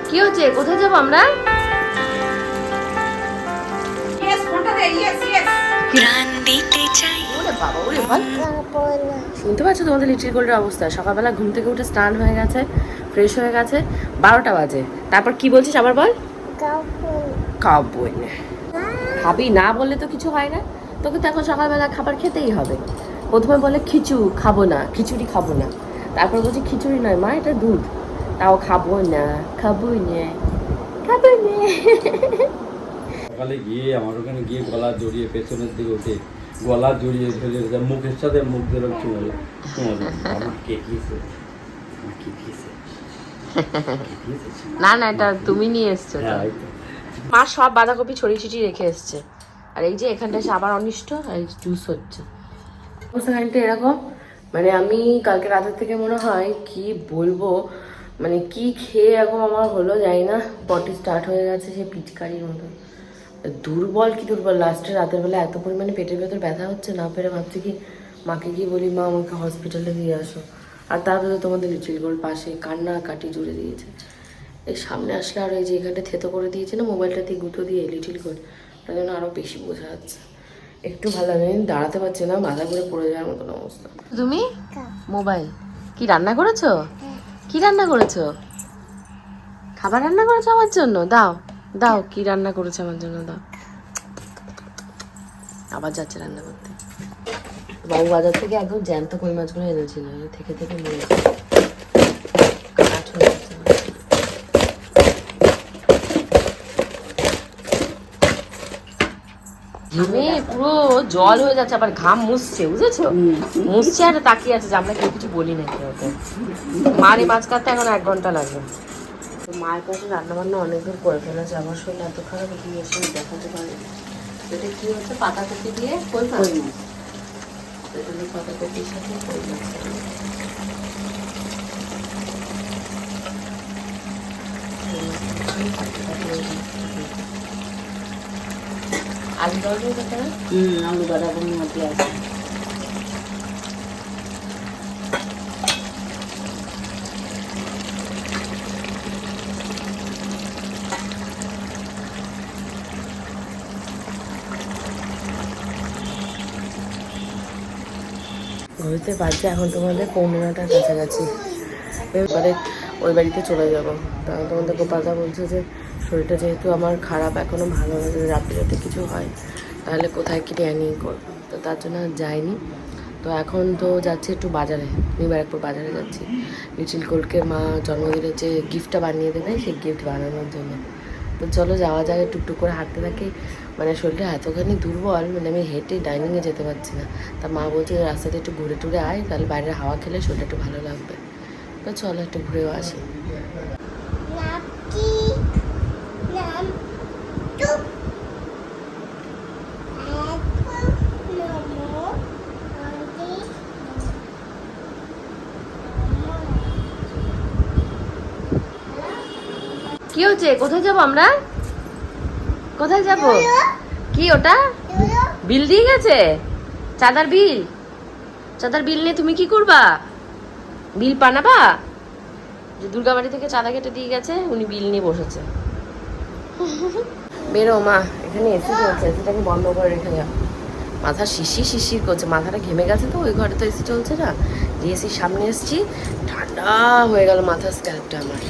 কি হচ্ছে? কোথায় যাবো আমরা? শুনতে পাচ্ছ তোমাদের লিটিল গোল্ডের অবস্থা? সকালবেলা ঘুম থেকে উঠে স্নান হয়ে গেছে, ফ্রেশ হয়ে গেছে, 12টা বাজে। তারপর কি বলছিস আবার বল? খাবো না। খাবি না বললে তো কিছু হয় না। তোকে তো এখন সকালবেলা খাবার খেতেই হবে। প্রথমে বলে খাবো না, খিচুড়ি খাবো না। তারপর বলছি খিচুড়ি নয় মা, এটা দুধ। তাও খাবো না, খাবো না, খাবো না। সকালে গিয়ে আমার ওখানে গিয়ে গলা জড়িয়ে পেছনের দিকে উঠে গলা জড়িয়ে ধরে মুখের সাথে মুখ ধরে চলে না না, এটা তুমি নিয়ে এসছো। মা সব বাঁধাকপি ছড়িয়ে ছিটিয়ে রেখে এসছে। আর এই যে এখানটা এসে আবার অনিষ্ট, আর এই জুস হচ্ছে। অবস্থাখানটা এরকম, মানে আমি কালকে রাতের থেকে মনে হয় কি বলবো, মানে কি খেয়ে এখন আমার হলো জানি না, পটি স্টার্ট হয়ে গেছে সে পিচকারির মতো। দুর্বল কি দুর্বল, লাস্টে রাতের বেলা এত পরিমাণে পেটের ভেতর ব্যথা হচ্ছে, না পেরে ভাবছি কি মাকে গিয়ে বলি মা আমাকে হসপিটালে দিয়ে আসো। আর তারপরে তোমাদের লিটিল গোল্ড পাশে কান্না কাটি জুড়ে দিয়েছে। এই সামনে আসলে আর এই যে এখানটা থেতো করে দিয়েছে না মোবাইলটাতে গুঁতো দিয়ে লিটিল গোল্ড, ওটা যেন আরও বেশি বোঝা যাচ্ছে। একটু ভালো লাগে, দাঁড়াতে পারছি না, মাথা ঘুরে পড়ে যাওয়ার মতন অবস্থা। তুমি মোবাইল কি রান্না করেছো? কি রান্না করেছো? খাবার রান্না করেছো আমার জন্য? দাও দাও, কি রান্না করেছো আমার জন্য দাও। আবার যাচ্ছে রান্না করতে। বাবু বাজার থেকে একদম জ্যান্ত কই মাছগুলো এনেছিল, থেকে থেকে মরে ঘেমে পুরো জল হয়ে যাচ্ছে, আবার ঘাম মুছছে, বুঝেছো? মুছছে আর তাকিয়ে আছে যে আমরা কেউ কিছু বলি না। মার এই মাছ কাটতে এখন 1 ঘন্টা লাগবে। মায়ের কাছে রান্না বান্না অনেকদূর করে ফেলেছে, আমার শরীর এত খারাপ দিয়ে এসে দেখাতে পারে। এটা কি হচ্ছে, পাতাকপি দিয়ে কই মাছ, পাতাকপির সাথে কই মাছ। আলু দেওয়া যাবে তাছাড়া? আলু বাঁধাকপির মধ্যে আছে। ঘুরতে পারছে এখন তোমাদের 9:15টার কাছাকাছি। এবারে ওই বাড়িতে চলে যাবো। কারণ তোমাদের গোপালদা বলছে যে শরীরটা যেহেতু আমার খারাপ, এখনও ভালো না, যদি রাতে রাতে কিছু হয় তাহলে কোথায় কি প্ল্যানিং করবো, তো তার জন্য আর যাইনি। তো এখন তো যাচ্ছি একটু বাজারে, নিবারকপুর বাজারে যাচ্ছি লিটিল গোল্ডকে মা জন্মদিনের যে গিফটটা বানিয়ে দেবে সেই গিফট বানানোর জন্য। তো চলো যাওয়া যায়, টুকটুক করে হাঁটতে থাকি। মানে শরীরটা এতখানি দুর্বল, মানে আমি হেঁটে ডাইনিংয়ে যেতে পারছি না। তা মা বলছে রাস্তাতে একটু ঘুরে টুরে আয়, তাহলে বাইরের হাওয়া খেলে শরীরটা একটু ভালো লাগবে। তো চলো একটু ঘুরেও আসি। কি হচ্ছে? কোথায় যাবো আমরা? কোথায় যাব? কি ওটা? বিল দিয়ে গেছে? চাঁদার বিল? চাঁদার বিল নিয়ে তুমি কি করবা? বিল বানাবা? যে দুর্গাবাড়ি থেকে চাঁদা কেটে দিয়ে গেছে, উনি বিল নিয়ে বসেছে। বেরো মা, এখানে এসি চলছে, এসিটাকে বন্ধ করে রেখে যাও। মাথা শিশির শিশির করছে, মাথাটা ঘেমে গেছে তো, ওই ঘরে তো এসি চলছে না। যে এসির সামনে এসছি, ঠান্ডা হয়ে গেল মাথার স্ক্যাল্পটা আমার।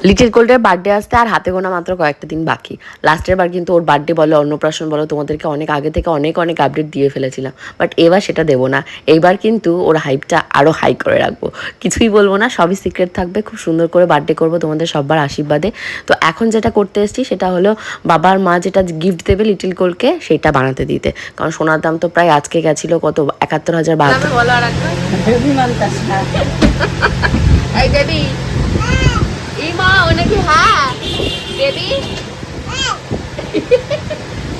লিটিল গোল্ডের বার্থডে আসতে আর হাতে গোনা মাত্র কয়েকটা দিন বাকি। লাস্টের বার কিন্তু ওর বার্থডে বলো, অন্নপ্রাশন বলো, তোমাদেরকে অনেক আগে থেকে অনেক অনেক আপডেট দিয়ে ফেলেছিলাম। বাট এবার সেটা দেবো না। এইবার কিন্তু ওর হাইপটা আরও হাই করে রাখবো। কিছুই বলবো না, সবই সিক্রেট থাকবে। খুব সুন্দর করে বার্থডে করবো তোমাদের সবার আশীর্বাদে। তো এখন যেটা করতে এসেছি সেটা হলো বাবার মা যেটা গিফট দেবে লিটিল গোল্ডকে সেটা বানাতে দিতে। কারণ সোনার দাম তো প্রায় আজকে গেছিলো কত, 71,000। মা ও নাকি হ্যাঁ বেবি,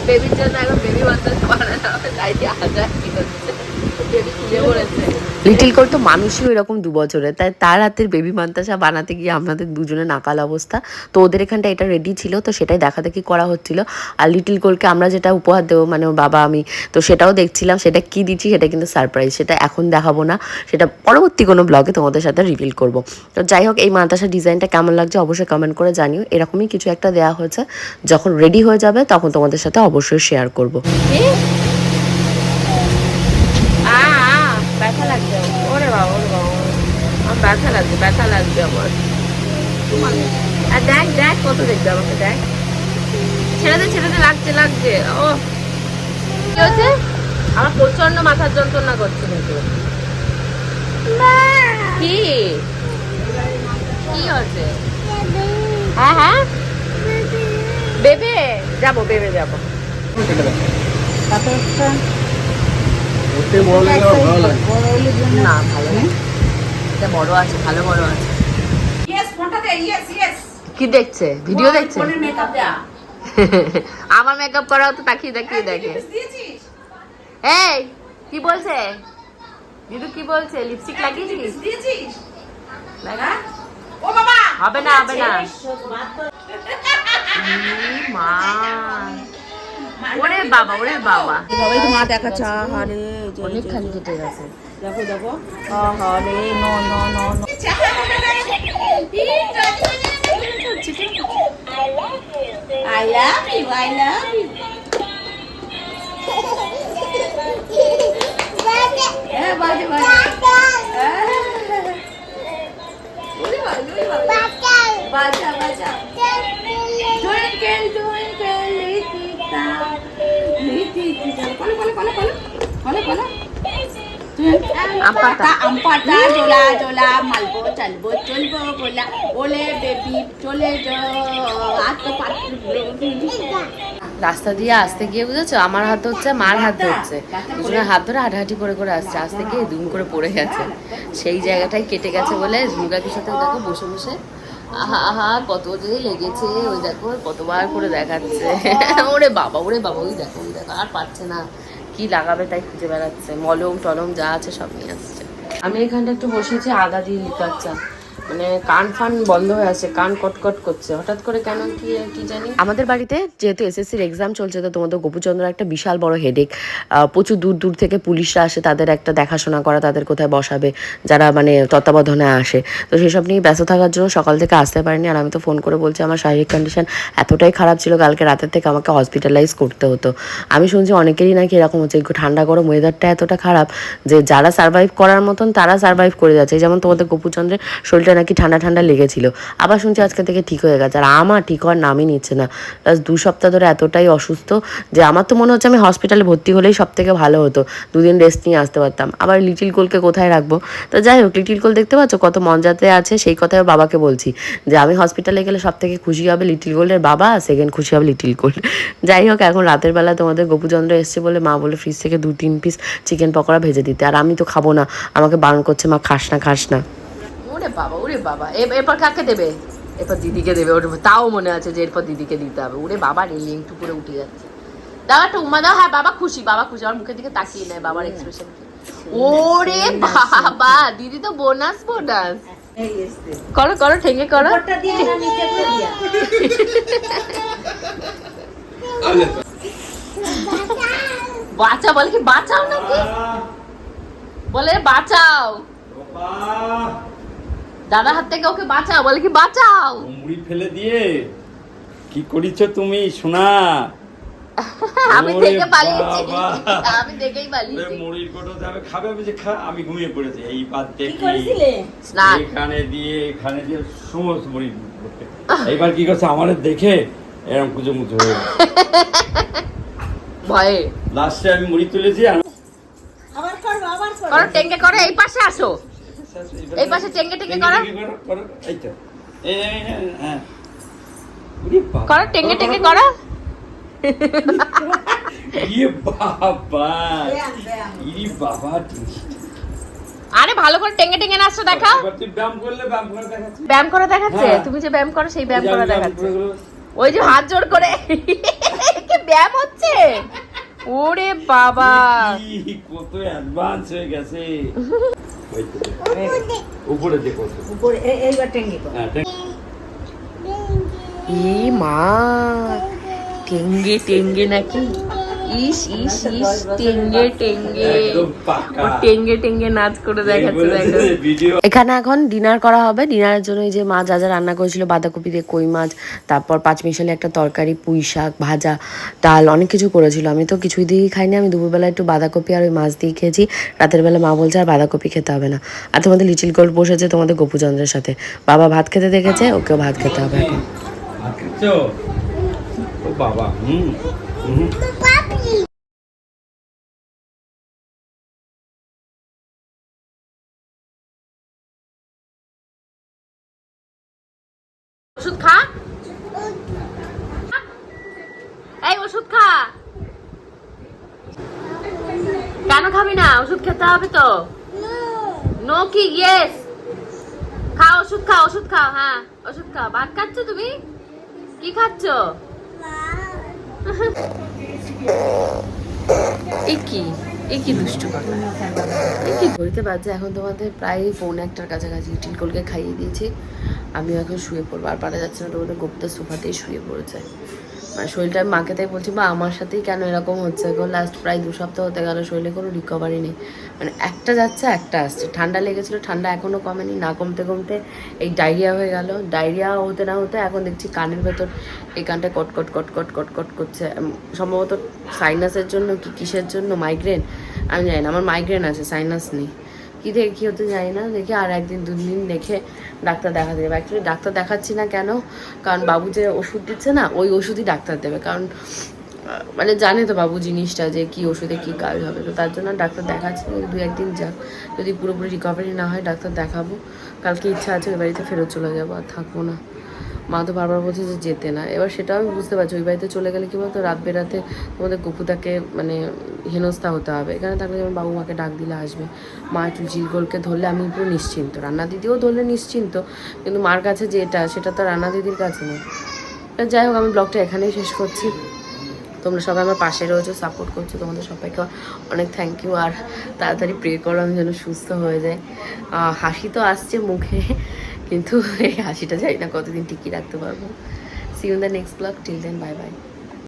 বেবির জন্য এখন বেবি বাচ্চা বানানো হয়, তাই 1,000 কি হচ্ছে, বেবি খুলে পড়েছে। লিটিল কোল তো মানুষই এরকম 2 বছরে, তাই তার হাতের বেবি মান্তাসা বানাতে গিয়ে আমাদের দুজনে নাকাল অবস্থা। তো ওদের এখানটা এটা রেডি ছিল, তো সেটাই দেখাদেখি করা হচ্ছিল। আর লিটিল কোলকে আমরা যেটা উপহার দেবো, মানে ওর বাবা আমি, তো সেটাও দেখছিলাম। সেটা কি দিচ্ছি সেটা কিন্তু সারপ্রাইজ, সেটা এখন দেখাবো না, সেটা পরবর্তী কোনো ব্লগে তোমাদের সাথে রিভিল করবো। তো যাই হোক, এই মান্তাসা ডিজাইনটা কেমন লাগছে অবশ্যই কমেন্ট করে জানিও। এরকমই কিছু একটা দেওয়া হয়েছে, যখন রেডি হয়ে যাবে তখন তোমাদের সাথে অবশ্যই শেয়ার করবো। ব্যথা লাগছে, ওরে বাবা, ওরে বাবা, আমার ব্যথা লাগছে, ব্যথা লাগছে আমার। আর দেখ দেখ কত দেখবে আমাকে, দেখ, ছেড়ে দে লাগছে লাগছে। ও কি হচ্ছে? আমার প্রচন্ড মাথার যন্ত্রণা করছে কিন্তু। কি কি হচ্ছে? হ্যাঁ হ্যাঁ, বেবে যাবো, বেবে যাবো। না ভালো না, এটা বড় আছে, ভালো বড় আছে। কি দেখছে? ভিডিও দেখছে? আমার মেকআপ করা তো তাকিয়ে তাকিয়ে দেখে। এই কি বলছে দিদু, কি বলছে? লিপস্টিক লাগিয়েছিস? হবে না হবে না। মা, ওরে বাবা, ওরে বাবা, সবাই তো মা দেখাচ্ছে। আরে অনেকখানি কেটে গেছে। দেখো দেখো, আরে no no no no. I love you, I love you. হ্যাঁ বাজে বাজে। বাজা বাজা। Twinkle twinkle little star, little star. কোলে কোলে কোলে কোলে কোলে কোলে। আমপাতা জোলা জোলা মালবো চলবো চলবো গোলা, ওলে বেবি চলে যাও। রাস্তা দিয়ে আসতে গিয়ে বুঝেছো, আমার হাত হচ্ছে, মার হাত হচ্ছে, দুজনের হাত ধরে হাঁটাহাঁটি করে করে আসছে, আসতে গিয়ে দুম করে পড়ে গেছে। সেই জায়গাটাই কেটে গেছে বলে ঝুমকাকির সাথে দেখো বসে বসে আহা আহা কত যে লেগেছে, ওই দেখো কতবার করে দেখাচ্ছে। ওরে বাবা, ওরে বাবা, ওই দেখো, ওই দেখো, আর পারছে না, কি লাগাবে তাই খুঁজে বেড়াচ্ছে, মলম টলম যা আছে সব নিয়ে আসছে। আমি এখানটা একটু বসেছি আদা দিয়ে লিকার চা, মানে কান ফান বন্ধ হয়ে আছে, কান কটকট করছে হঠাৎ করে, কেন কি জানি। আমাদের বাড়িতে যেহেতু এসএসসির এক্সাম চলছে, তো তোমাদের গোপুচন্দ্র একটা বিশাল বড় হেডেক। প্রচুর দূর দূর থেকে পুলিশরা আসে, তাদের একটা দেখাশোনা করা, তাদের কোথায় বসাবে, যারা মানে তত্ত্বাবধানে আসে। তো সেসব নিয়ে ব্যস্ত থাকার জন্য সকাল থেকে আসতে পারিনি। আর আমি তো ফোন করে বলছি আমার শারীরিক কন্ডিশন এতটাই খারাপ ছিল, কালকে রাতের থেকে আমাকে হসপিটালাইজ করতে হতো। আমি শুনছি অনেকেরই নাকি এরকম হচ্ছে, ঠান্ডা গরম ওয়েদারটা এতটা খারাপ যে যারা সার্ভাইভ করার মতন তারা সার্ভাইভ করে যাচ্ছে। যেমন তোমাদের গোপুচন্দ্রের শরীরটা নাকি ঠান্ডা ঠান্ডা লেগেছিল, আবার শুনছি আজকে থেকে ঠিক হয়ে গেছে। আর আমার ঠিক হওয়ার নামই নিচ্ছে না, লাস্ট 2 সপ্তাহ ধরে এতটাই অসুস্থ যে আমার তো মনে হচ্ছে আমি হসপিটালে ভর্তি হলেই সব থেকে ভালো হতো, 2 দিন রেস্ট নিয়ে আসতে পারতাম। আবার লিটিল কোলকে কোথায় রাখবো? তো যাই হোক, লিটিল কোল দেখতে পাচ্ছ কত মজাতে আছে, সেই কথাই বাবাকে বলছি যে আমি হসপিটালে গেলে সব থেকে খুশি হবে লিটিল কোলের বাবা, সেকেন্ড খুশি হবে লিটিল কোল। যাই হোক, এখন রাতের বেলা তোমাদের গোপুচন্দ্র এসছে বলে মা বলে ফ্রিজ থেকে 2-3 পিস চিকেন পকোড়া ভেজে দিতে, আর আমি তো খাবো না, আমাকে বারণ করছে, মা খাস না খাস না। ওরে বাবা, ওরে বাবা, এরপর কাকে দেবে? এরপর দিদিকে দেবে, ওর তাও মনে আছে যে এরপর দিদিকে দিতে হবে। ওরে বাবা, রেলিং একটু করে উঠে যাচ্ছে। দাও একটা উম্মা দাও। হ্যাঁ বাবা খুশি, বাবা খুশি, আমার মুখের দিকে তাকিয়ে নেয় বাবার এক্সপ্রেশন। ওরে বাবা, দিদি তো বোনাস বোনাস। করো করো, ঠেঙে করো। বাঁচা বলে কি, বাঁচাও নাকি বলে, বাঁচাও দাদা হাত থেকে ওকে বাঁচাও বলে কি, বাঁচাও। মুড়ি ফেলে দিয়ে কি করিছো তুমি সোনা? আমি দেখে পালিয়েছি, আমি দেখেই পালিয়েছি। মুড়ির কোটো যাবে খাবে, আমি যে খা, আমি ঘুমিয়ে পড়েছি। এই বাদ দেখি এখানে দিয়ে সমস্ত মুড়ি করতে। এইবার কি করছে, আমাদের দেখে এরকম কুচো মুচো হয়ে গেছে ভয়ে। লাস্টে আমি মুড়ি তুলেছি। আবার করো, আবার করো। করো, টেঙ্গে করো, এই পাশে আসো, এই পাশে টেঙ্গে টেঙ্গে করো, এই তো হ্যাঁ করো, টেঙ্গে টেঙ্গে করো। ইয়ে বাবা, ইয়ে বাবা, আরে ভালো করে টেঙ্গে টেঙ্গে নাচো দেখাও। তুই ব্যায়াম করলে ব্যায়াম করে দেখাচ্ছি, ব্যায়াম করা দেখাচ্ছে, তুমি যে ব্যায়াম করো সেই ব্যায়াম করা দেখাচ্ছে। ওই যে হাত জোড় করে কি ব্যায়াম হচ্ছে। ওরে বাবা, কত অ্যাডভান্স হয়ে গেছে। ওই তো, উপরে দেখো। উপরে এইবার টেঙ্গি কর। হ্যাঁ, ই মা, টেঙ্গে টেঙ্গে নাকি? ইস ইস ইস, টেঙ্গে টেঙ্গে, একদম পাকা। ও টেঙ্গে টেঙ্গে নাচ করে দেখাচ্ছে দেখো। ভিডিও এখানে এখন ডিনার করা হবে। ডিনারের জন্য এই যে মা যা যা রান্না করেছিল, বাঁধাকপি দিয়ে কই মাছ, তারপর পাঁচমিশালি একটা তরকারি, পুঁই শাক ভাজা, ডাল, অনেক কিছু করেছিল। আমি তো কিছুই দিয়েই খাইনি, আমি দুপুরবেলা একটু বাঁধাকপি আর ওই মাছ দিয়ে খেয়েছি। রাতের বেলা মা বলছে আর বাঁধাকপি খেতে হবে না। আর তোমাদের লিটিল গোল্ড বসেছে তোমাদের গোপুচন্দ্রের সাথে, বাবা ভাত খেতে দেখেছে, ওকেও ভাত খেতে হবে এখন। ভাত খাচ্ছ? ও বাবা, ওষুধ খা, এই ওষুধ খা। কেন খাবি না? ওষুধ খেতে হবে তো। নো কি ইয়েস? খা ওষুধ, খা ওষুধ, খাও। হ্যাঁ ওষুধ খাও। ভাত খাচ্ছ তুমি? কি খাচ্ছ? এ কি দুষ্টু কথা। কি ঘড়িতে বাজে এখন তোমাদের প্রায় 1:45টার কাছাকাছি। টিলকলকে খাইয়ে দিয়েছি, আমিও এখন শুয়ে পড়বো। আর পারা যাচ্ছে না, তোমাদের গোপ্তার সোফাতেই শুয়ে পড়েছে। মানে শরীরটা, আমি মাকে তাই বলছি বা আমার সাথেই কেন এরকম হচ্ছে গো। লাস্ট প্রায় 2 সপ্তাহ হতে গেল, শরীরে কোনো রিকভারি নেই। মানে একটা যাচ্ছে একটা আসছে। ঠান্ডা লেগেছিলো, ঠান্ডা এখনও কমেনি, না কমতে কমতে এই ডায়রিয়া হয়ে গেল। ডায়রিয়া হতে না হতে এখন দেখছি কানের ভেতর এই কানটা কটকট কটকট কটকট করছে। সম্ভবত সাইনাসের জন্য কি কিসের জন্য, মাইগ্রেন, আমি জানি না। আমার মাইগ্রেন আছে, সাইনাস নেই। কী থেকে কী হতে জানি না। দেখি আর 1-2 দিন দেখে ডাক্তার দেখাতে দেবে। অ্যাকচুয়ালি ডাক্তার দেখাচ্ছি না কেন, কারণ বাবু যে ওষুধ দিচ্ছে না, ওই ওষুধই ডাক্তার দেবে। কারণ মানে জানে তো বাবু জিনিসটা যে কী ওষুধে কী কাজ হবে। তো তার জন্য ডাক্তার দেখাচ্ছি। 2-1 দিন যাক, যদি পুরোপুরি রিকভারি না হয় ডাক্তার দেখাবো। কালকে ইচ্ছা আছে ওই বাড়িতে ফেরত চলে যাবো, আর থাকবো না। মা তো বারবার বলছে যে যেতে না। এবার সেটাও আমি বুঝতে পারছি, ওই বাড়িতে চলে গেলে কি বলতো, রাত বেরাতে তোমাদের গপুটাকে মানে হেনস্থা হতে হবে। এখানে থাকলে যেমন বাবু মাকে ডাক দিলে আসবে, মা একটু জিলগোলকে ধরলে আমি পুরো নিশ্চিন্ত, রান্না দিদিও ধরলে নিশ্চিন্ত, কিন্তু মার কাছে যেটা সেটা তো রান্না দিদির কাছে নেই। যাই হোক, আমি ব্লগটা এখানেই শেষ করছি। তোমরা সবাই আমার পাশে রয়েছো, সাপোর্ট করছো, তোমাদের সবাইকে অনেক থ্যাংক ইউ। আর তাড়াতাড়ি প্রে করো আমি যেন সুস্থ হয়ে যাই। হাসি তো আসছে মুখে, কিন্তু এই হাসিটা জানি না কতদিন টিকিয়ে রাখতে পারবো। See you in the next blog, till then bye by.